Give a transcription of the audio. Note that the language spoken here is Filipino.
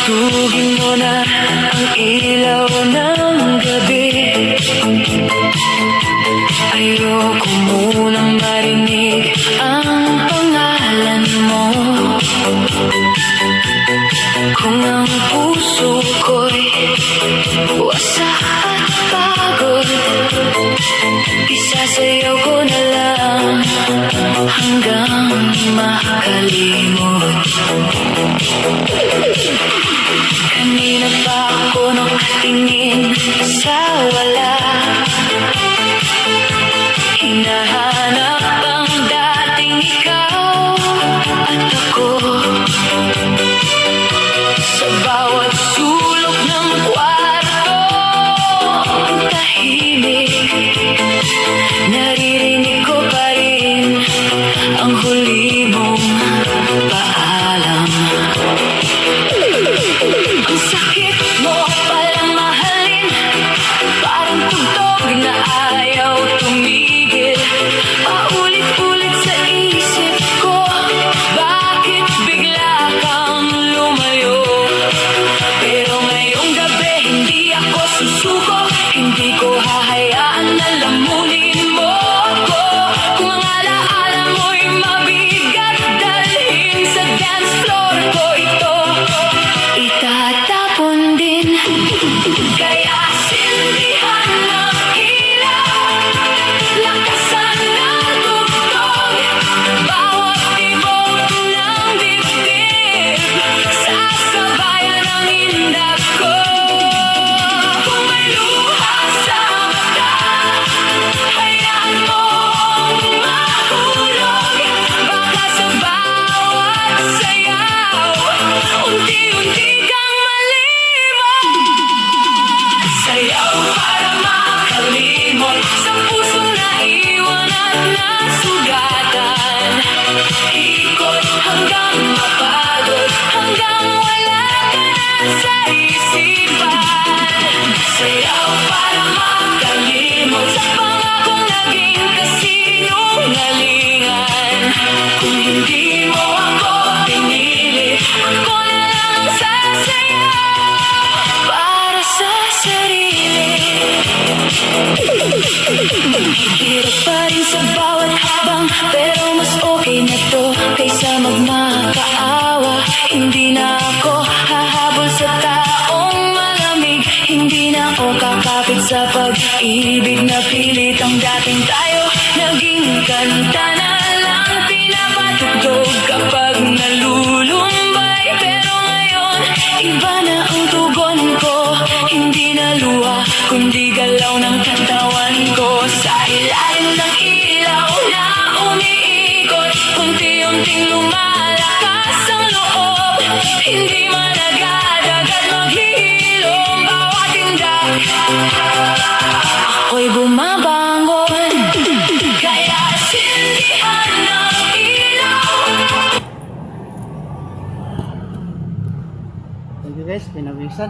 Tugin mo na ang ilaw ng gabi. Ayoko munang marinig ang pangalan mo. Kung ang puso ko'y wasak at pagod, isasayaw ko na lang hanggang makalimot. Kanina pa ako nakatingin sa wala, hinahanap ang dating ikaw at ako. Sa bawat sulok ng kwarto, tahimik, naririnig ko pa rin ang huli mong paalam. Ang sakit mo palang mahalin, parang tugtog na ayaw tumigil. Paulit-ulit sa isip ko, bakit bigla kang lumayo? Pero ngayong gabi hindi ako susuko, hindi ko hahayaan na lamunin mo ako. Kung ang alaala mo'y mabigat, dalhin sa dance floor ko ito, itatapon din. Kaya sindihan ng ilaw, lakasan ng tugtog, bawat tibok ng dibdib, sasabayan ang indak ko. Kung may luha sa mata, hayaan mong mahulog. Baka sa bawat sayaw, unti-unti kang malimot. Sayaw para makalimot sa pusong naiwan at nasugatan. Ikot hanggang mapagod, hanggang wala ka na sa isipan. Sayaw para makalimot sa pangakong naging kasinungalingan. Kung hindi mo ako pinili, ako na lang ang sasayaw para sa sarili. Hirap pa rin sa bawat habang, pero mas okay na to kaysa magmakaawa. Hindi na ako hahabol sa taong malamig, hindi na ako kakapit sa pag-ibig na pilit. Ang dating tayo naging kanta na lang pinapatugtog kapag nalulumbay. Pero ngayon iba na ang tugon ko, hindi na luha kundi galaw ng katawan ko. Sa ilalim ng ilaw na umiikot, unti-unting lumalakas ang loob. Hindi man agad-agad maghihilom bawat tindak, ako'y bumabangon. Kaya sindihan ng ilaw. Thank you guys, pinawisan.